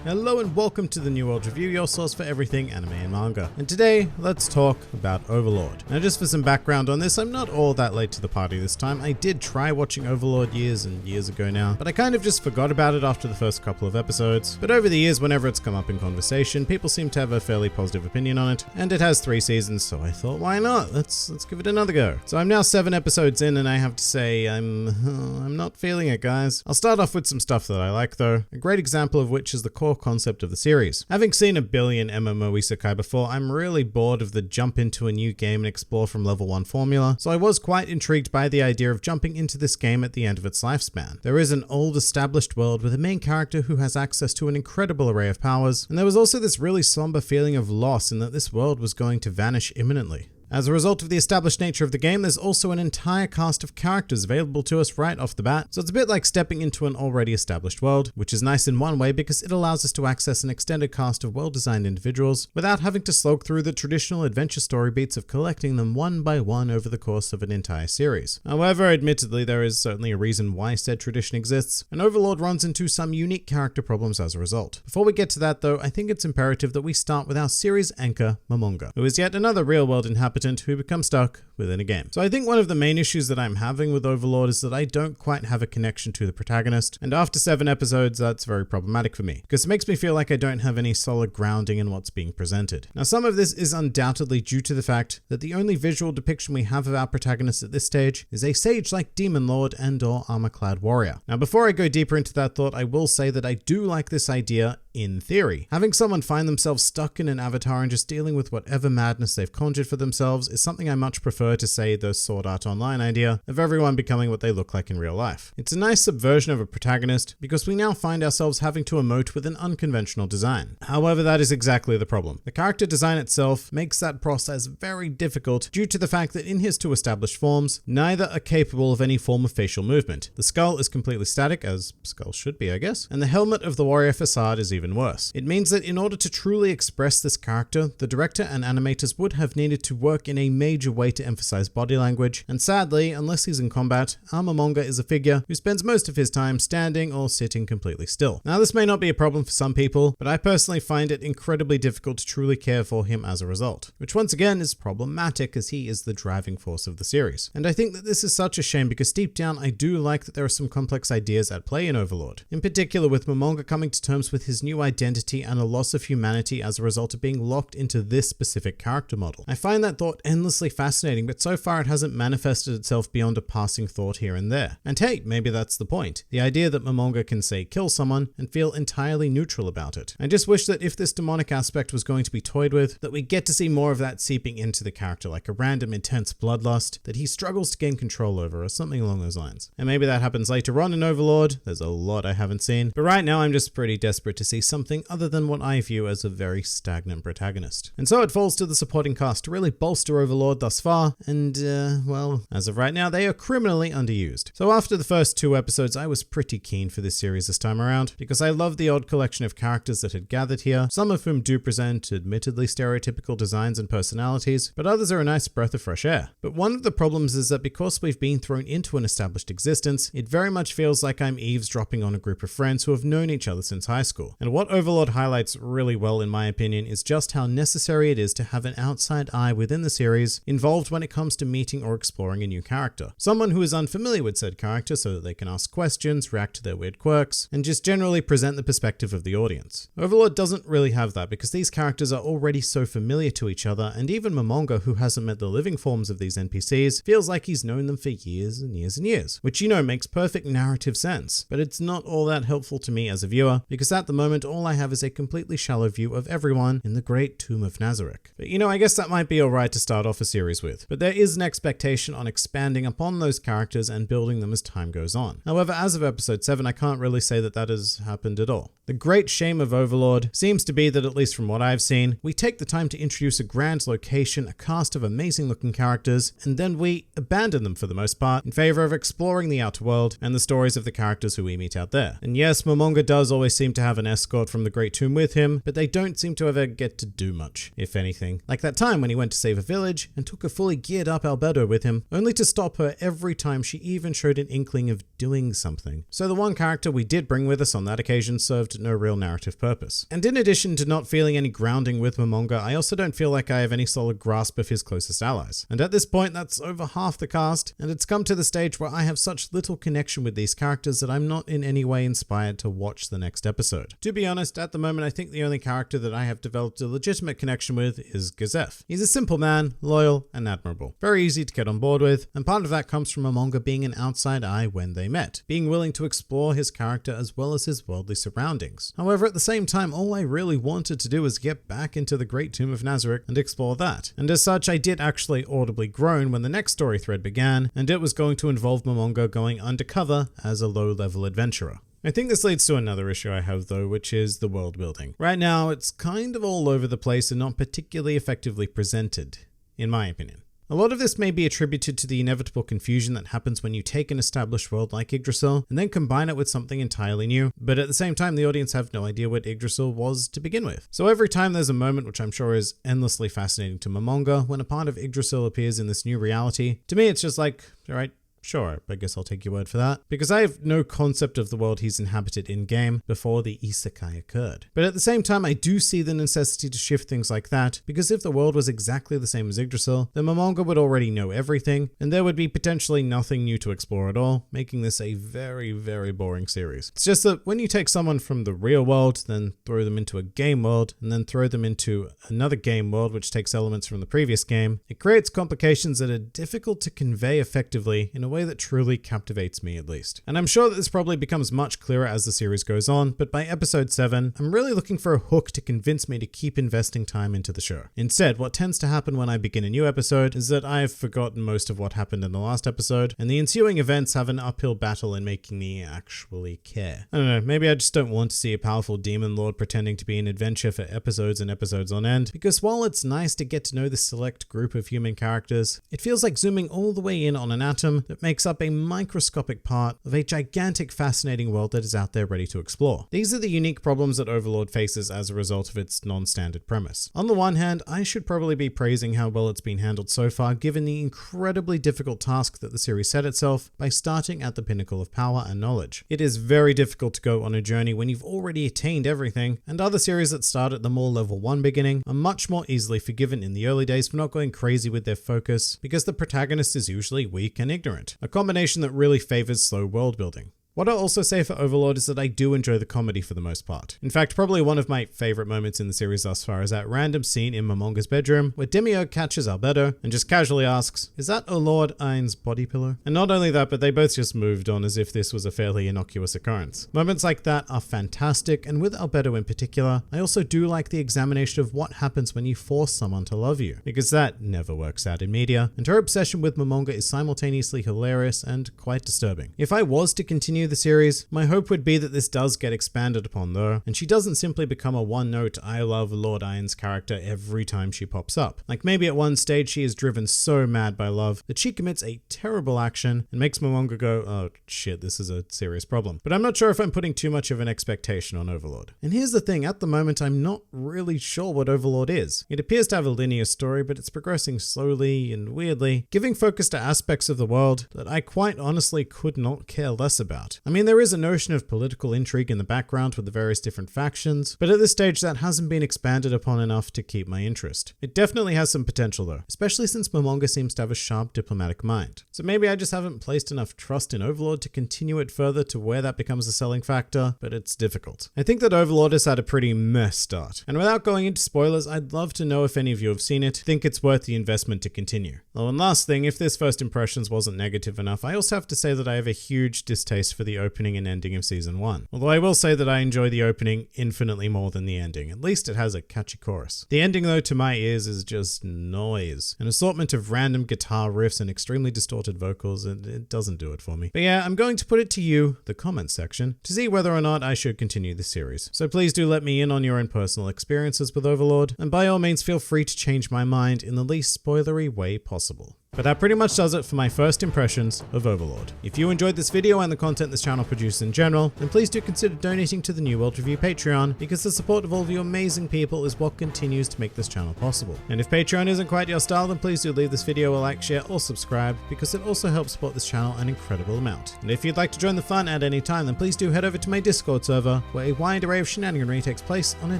Hello and welcome to the New World Review, your source for everything anime and manga. And today, let's talk about Overlord. Now just for some background on this, I'm not all that late to the party this time. I did try watching Overlord years and years ago now, but I kind of just forgot about it after the first couple of episodes. But over the years, whenever it's come up in conversation, people seem to have a fairly positive opinion on it, and it has 3 seasons, so I thought, why not? Let's give it another go. So I'm now 7 episodes in, and I have to say, I'm not feeling it, guys. I'll start off with some stuff that I like though, a great example of which is the core concept of the series. Having seen a billion MMO isekai before, I'm really bored of the jump into a new game and explore from level 1 formula, so I was quite intrigued by the idea of jumping into this game at the end of its lifespan. There is an old established world with a main character who has access to an incredible array of powers, and there was also this really somber feeling of loss in that this world was going to vanish imminently. As a result of the established nature of the game, there's also an entire cast of characters available to us right off the bat, so it's a bit like stepping into an already established world, which is nice in one way because it allows us to access an extended cast of well-designed individuals without having to slog through the traditional adventure story beats of collecting them one by one over the course of an entire series. However, admittedly, there is certainly a reason why said tradition exists, and Overlord runs into some unique character problems as a result. Before we get to that though, I think it's imperative that we start with our series anchor, Momonga, who is yet another real-world inhabitant who becomes stuck within a game. So I think one of the main issues that I'm having with Overlord is that I don't quite have a connection to the protagonist, and after 7 episodes that's very problematic for me, because it makes me feel like I don't have any solid grounding in what's being presented. Now some of this is undoubtedly due to the fact that the only visual depiction we have of our protagonist at this stage is a sage-like demon lord and or armor-clad warrior. Now before I go deeper into that thought, I will say that I do like this idea in theory. Having someone find themselves stuck in an avatar and just dealing with whatever madness they've conjured for themselves is something I much prefer to, say, the Sword Art Online idea of everyone becoming what they look like in real life. It's a nice subversion of a protagonist because we now find ourselves having to emote with an unconventional design. However, that is exactly the problem. The character design itself makes that process very difficult due to the fact that in his 2 established forms, neither are capable of any form of facial movement. The skull is completely static, as skulls should be, I guess, and the helmet of the warrior facade is even worse. It means that in order to truly express this character, the director and animators would have needed to work in a major way to emphasize body language, and sadly, unless he's in combat, our Momonga is a figure who spends most of his time standing or sitting completely still. Now this may not be a problem for some people, but I personally find it incredibly difficult to truly care for him as a result, which once again is problematic as he is the driving force of the series. And I think that this is such a shame because deep down I do like that there are some complex ideas at play in Overlord, in particular with Momonga coming to terms with his new identity and a loss of humanity as a result of being locked into this specific character model. I find that thought endlessly fascinating, but so far it hasn't manifested itself beyond a passing thought here and there. And hey, maybe that's the point. The idea that Momonga can, say, kill someone and feel entirely neutral about it. I just wish that if this demonic aspect was going to be toyed with, that we get to see more of that seeping into the character, like a random intense bloodlust that he struggles to gain control over or something along those lines. And maybe that happens later on in Overlord. There's a lot I haven't seen, but right now I'm just pretty desperate to see something other than what I view as a very stagnant protagonist. And so it falls to the supporting cast to really bolster Overlord thus far, and well, as of right now, they are criminally underused. So after the first 2 episodes, I was pretty keen for this series this time around, because I love the odd collection of characters that had gathered here, some of whom do present admittedly stereotypical designs and personalities, but others are a nice breath of fresh air. But one of the problems is that because we've been thrown into an established existence, it very much feels like I'm eavesdropping on a group of friends who have known each other since high school. And what Overlord highlights really well, in my opinion, is just how necessary it is to have an outside eye within the series involved when it comes to meeting or exploring a new character. Someone who is unfamiliar with said character so that they can ask questions, react to their weird quirks, and just generally present the perspective of the audience. Overlord doesn't really have that because these characters are already so familiar to each other, and even Momonga, who hasn't met the living forms of these NPCs, feels like he's known them for years and years and years, which makes perfect narrative sense, but it's not all that helpful to me as a viewer because at the moment all I have is a completely shallow view of everyone in the Great Tomb of Nazarick. But I guess that might be alright to start off a series with, but there is an expectation on expanding upon those characters and building them as time goes on. However, as of episode 7, I can't really say that that has happened at all. The great shame of Overlord seems to be that, at least from what I've seen, we take the time to introduce a grand location, a cast of amazing looking characters, and then we abandon them for the most part in favor of exploring the outer world and the stories of the characters who we meet out there. And yes, Momonga does always seem to have an escort from the Great Tomb with him, but they don't seem to ever get to do much, if anything. Like that time when he went to save a village and took a fully geared up Albedo with him, only to stop her every time she even showed an inkling of doing something. So the one character we did bring with us on that occasion served no real narrative purpose. And in addition to not feeling any grounding with Momonga, I also don't feel like I have any solid grasp of his closest allies. And at this point, that's over half the cast, and it's come to the stage where I have such little connection with these characters that I'm not in any way inspired to watch the next episode. To be honest, at the moment, I think the only character that I have developed a legitimate connection with is Gazef. He's a simple man, loyal, and admirable. Very easy to get on board with, and part of that comes from Momonga being an outside eye when they met, being willing to explore his character as well as his worldly surroundings. However, at the same time, all I really wanted to do was get back into the Great Tomb of Nazarick and explore that. And as such, I did actually audibly groan when the next story thread began, and it was going to involve Momonga going undercover as a low-level adventurer. I think this leads to another issue I have though, which is the world building. Right now, it's kind of all over the place and not particularly effectively presented, in my opinion. A lot of this may be attributed to the inevitable confusion that happens when you take an established world like Yggdrasil and then combine it with something entirely new, but at the same time the audience have no idea what Yggdrasil was to begin with. So every time there's a moment which I'm sure is endlessly fascinating to Momonga, when a part of Yggdrasil appears in this new reality, to me it's just like, alright, sure, I guess I'll take your word for that. Because I have no concept of the world he's inhabited in-game before the isekai occurred. But at the same time, I do see the necessity to shift things like that, because if the world was exactly the same as Yggdrasil, then Momonga would already know everything, and there would be potentially nothing new to explore at all, making this a very, very boring series. It's just that when you take someone from the real world, then throw them into a game world, and then throw them into another game world which takes elements from the previous game, it creates complications that are difficult to convey effectively in a way that truly captivates me at least. And I'm sure that this probably becomes much clearer as the series goes on, but by episode 7, I'm really looking for a hook to convince me to keep investing time into the show. Instead, what tends to happen when I begin a new episode is that I've forgotten most of what happened in the last episode, and the ensuing events have an uphill battle in making me actually care. I don't know, maybe I just don't want to see a powerful demon lord pretending to be an adventure for episodes and episodes on end, because while it's nice to get to know this select group of human characters, it feels like zooming all the way in on an atom that makes up a microscopic part of a gigantic, fascinating world that is out there ready to explore. These are the unique problems that Overlord faces as a result of its non-standard premise. On the one hand, I should probably be praising how well it's been handled so far, given the incredibly difficult task that the series set itself by starting at the pinnacle of power and knowledge. It is very difficult to go on a journey when you've already attained everything, and other series that start at the more level 1 beginning are much more easily forgiven in the early days for not going crazy with their focus, because the protagonist is usually weak and ignorant. A combination that really favors slow world building. What I'll also say for Overlord is that I do enjoy the comedy for the most part. In fact, probably one of my favorite moments in the series thus far is that random scene in Momonga's bedroom where Demiurge catches Albedo and just casually asks, "Is that Lord Ain's body pillow?" And not only that, but they both just moved on as if this was a fairly innocuous occurrence. Moments like that are fantastic, and with Albedo in particular, I also do like the examination of what happens when you force someone to love you, because that never works out in media, and her obsession with Momonga is simultaneously hilarious and quite disturbing. If I was to continue the series, my hope would be that this does get expanded upon though, and she doesn't simply become a one-note "I love Lord Ain's" character every time she pops up. Like maybe at one stage she is driven so mad by love that she commits a terrible action and makes Momonga go, "Oh shit, this is a serious problem." But I'm not sure if I'm putting too much of an expectation on Overlord. And here's the thing, at the moment I'm not really sure what Overlord is. It appears to have a linear story, but it's progressing slowly and weirdly, giving focus to aspects of the world that I quite honestly could not care less about. I mean, there is a notion of political intrigue in the background with the various different factions, but at this stage that hasn't been expanded upon enough to keep my interest. It definitely has some potential though, especially since Momonga seems to have a sharp diplomatic mind. So maybe I just haven't placed enough trust in Overlord to continue it further to where that becomes a selling factor, but it's difficult. I think that Overlord has had a pretty meh start, and without going into spoilers, I'd love to know if any of you have seen it, think it's worth the investment to continue. Oh, and last thing, if this first impressions wasn't negative enough, I also have to say that I have a huge distaste for the opening and ending of season 1. Although I will say that I enjoy the opening infinitely more than the ending. At least it has a catchy chorus. The ending though, to my ears, is just noise. An assortment of random guitar riffs and extremely distorted vocals, and it doesn't do it for me. But yeah, I'm going to put it to you, the comments section, to see whether or not I should continue this series. So please do let me in on your own personal experiences with Overlord, and by all means feel free to change my mind in the least spoilery way possible. But that pretty much does it for my first impressions of Overlord. If you enjoyed this video and the content this channel produces in general, then please do consider donating to the New World Review Patreon, because the support of all of you amazing people is what continues to make this channel possible. And if Patreon isn't quite your style, then please do leave this video a like, share, or subscribe, because it also helps support this channel an incredible amount. And if you'd like to join the fun at any time, then please do head over to my Discord server, where a wide array of shenaniganry takes place on a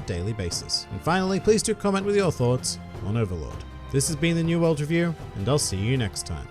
daily basis. And finally, please do comment with your thoughts on Overlord. This has been the New World Review, and I'll see you next time.